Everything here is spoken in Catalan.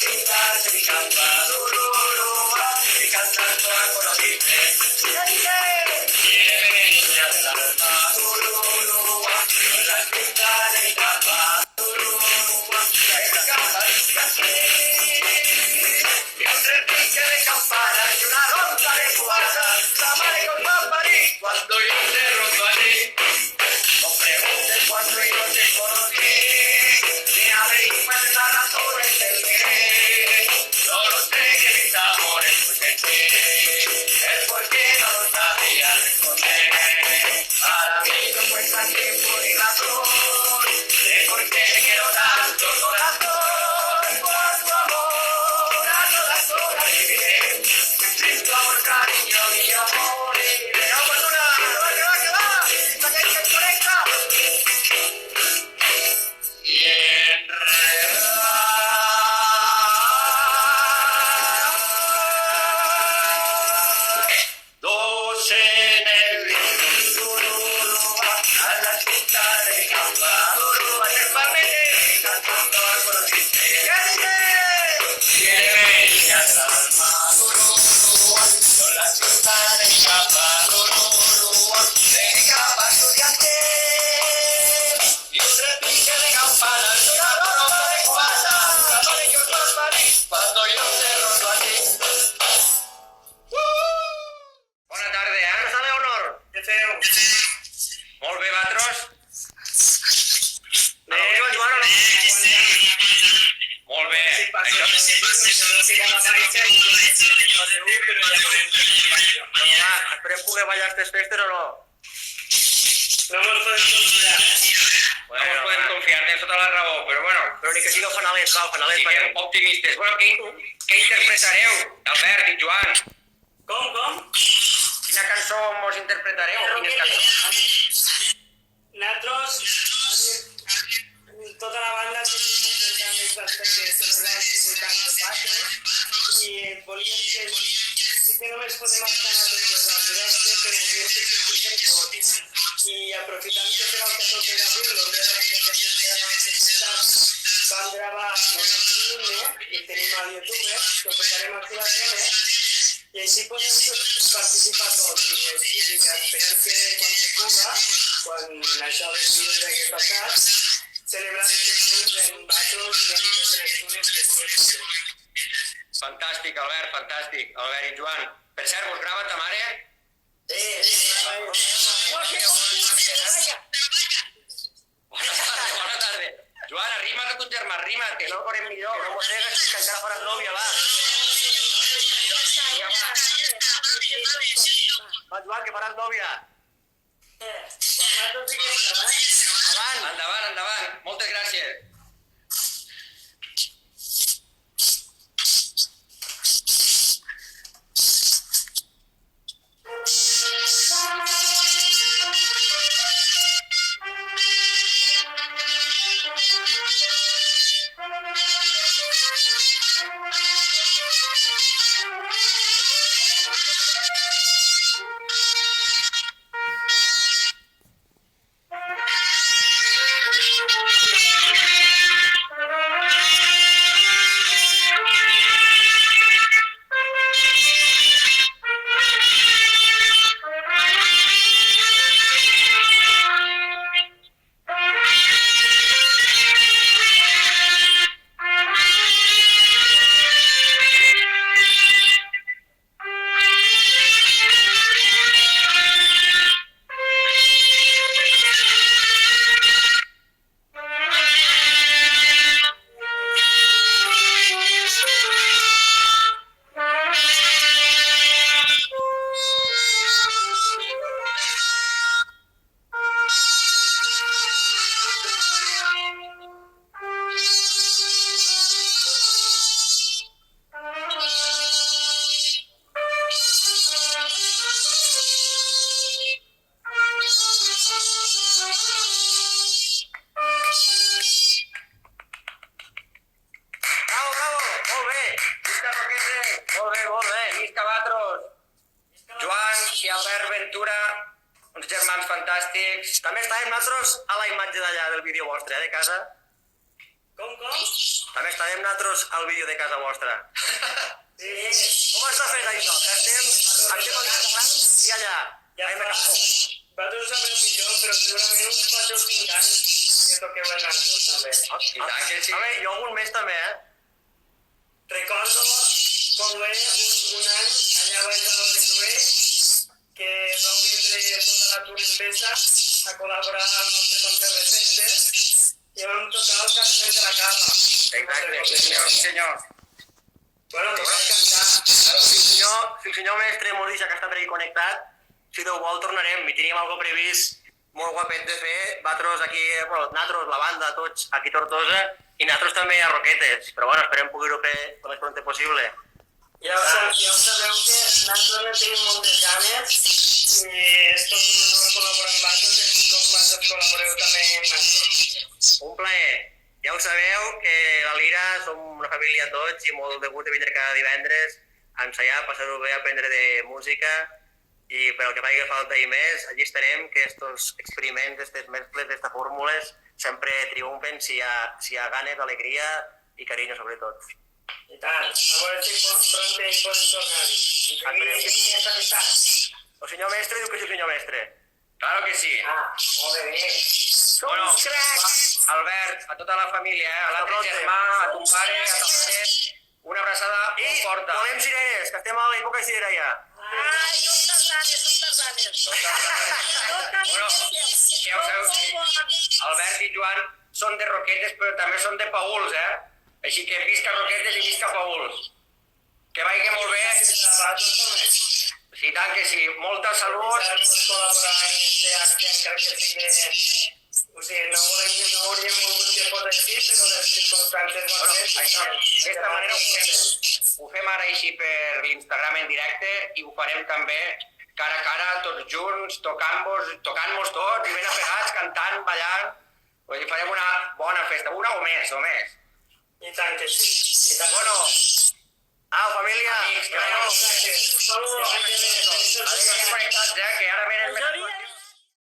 pintas de mi campa, y cantando a colorines. Viene niña del alma, con las pintas de mi campa, esta campa es así. Y un repique de campanas y una ronda de cubatas, la madre con pamparí, cuando yo te roto allí. No preguntes cuándo yo te conocí, ni averigües las razones del querer. Solo sé que mis amores fue de ti, el por qué no lo sabía responder. Para mí no cuesta tiempo ni razón, de por qué te quiero tanto corazón. Por tu amor a todas horas viviré, sin tu amor cariño ni amor. Y no abandonar, que va, esta que se conecta. Y enredar. Dos en el río, a las pintas de mi campa, a treparme, cantando al coloriste. Tiene niñas del alma, son las pintas de mi campa, de mi capa estudiante. Y un repique de campanas, una ronda de cubatas, sabores que otros París, cuando yo te roto a ti. Bona tarda, no sale honor. Què feu? Molt bé, vosaltres? Bé, Joan, molt bé. Esperem poder ballar aquestes festes o no? No mos podem confiar, Bueno, no podem confiar, tens tota la raó, però bueno. Però ni que siga fanalets, val, fanalets. Siguem optimistes. Bueno, què interpretareu, Albert i Joan? Com? Quina cançó mos interpretareu? Quines cançons? Nosaltres, tota la banda tenim moltes ganes de celebrar els 80 passos i volíem que, sí que només podem estar atentos al directe, però volíem que s'escolten tots. I aprofitant que serà el 14 d'abril, el dia de la independència de la nostra ciutat, vam gravar el nostre himne i el tenim al YouTube, que ho posarem aquí a la tele, i així podem participar tots. I esperem que quan se puga, quan això hagi passat, celebrar aquests punts en vatos i en totes les tunes que puguem fer. Fantàstic, Albert, fantàstic. Albert i Joan. Per cert, vos grava ta mare? Bona tarda. Joan, arrima't a tu germà, arrima't, que no el veurem millor. No mossegues, que encara faràs nòvia, va. Va, Joan, que faràs nòvia. Endavant. Moltes gràcies. i Albert Ventura, uns germans fantàstics. També estàvem nosaltres a la imatge d'allà del vídeo vostre, de casa. Com? També estarem nosaltres al vídeo de casa vostra. Sí. Com està fent això? Que estem a Instagram i allà. Ja fa... Vosaltres ho sabreu millor, però segurament uns 4 o 5 anys que toqueu el nacho, també. I tant que sí. A veure, jo algun mes també, Recordo com ve un any allà baix a l'Orexuell que vau vindre tota la turistesa a col·laborar al nostre concert de festes i vam tocar el cartell de la capa. Exacte, sí senyor. Bueno, que vas cantar. claro, si el senyor mestre mos deixa que està per aquí connectat, si Déu vol tornarem i teníem algo previst molt guapet de fer, vosaltres aquí, bueno, nosaltres, la banda, tots aquí a Tortosa, i nosaltres també a Roquetes, però bueno, esperem poder-ho fer el més pronte possible. Ja ho sabeu que nosaltres ne tenim moltes ganes i és tot un honor col·laborar amb vosaltres i com vosaltres col·laboreu també amb nosaltres. Un plaer. Ja ho sabeu que la Lira som una família tots i molt de gust de vindre cada divendres a ensaiar, passar-ho bé, aprendre de música i per el que faci falta i més, allí estarem que estos experiments, aquestes mescles, aquestes fórmules sempre triomfen si hi ha ganes, alegria i carinyo sobretot. I tant, a veure si pronte hi podem tornar-hi. I seguir aquesta amistat. El senyor mestre diu que sí, el senyor mestre. Claro que sí. Molt bé. Bueno, Albert, a tota la família, a l'altre germà, a ton pare, a ta mare, una abraçada molt forta. Volem sirenes, que estem a l'època de sirena ja. Ai, són tardanes. Bueno, ja ho sabeu, Albert i Joan són de Roquetes, però també són de Paüls, Així que visca Roquetes i visca Paüls. Que vagi molt bé. Sí, tant que sí. Molta salut. Podem col·laborar en aquest acte, encara que sigui... O sigui, no hauríem volgut que fos així, però les circumstàncies van ser... D'aquesta manera ho fem ara així per l'Instagram en directe i ho farem també cara a cara, tots junts, tocant-nos tots i ben apegats, cantant, ballant. Vull dir, farem una bona festa, una o més. I tant que sí. Bueno, família, Amics, que vagi molt bé. Salut.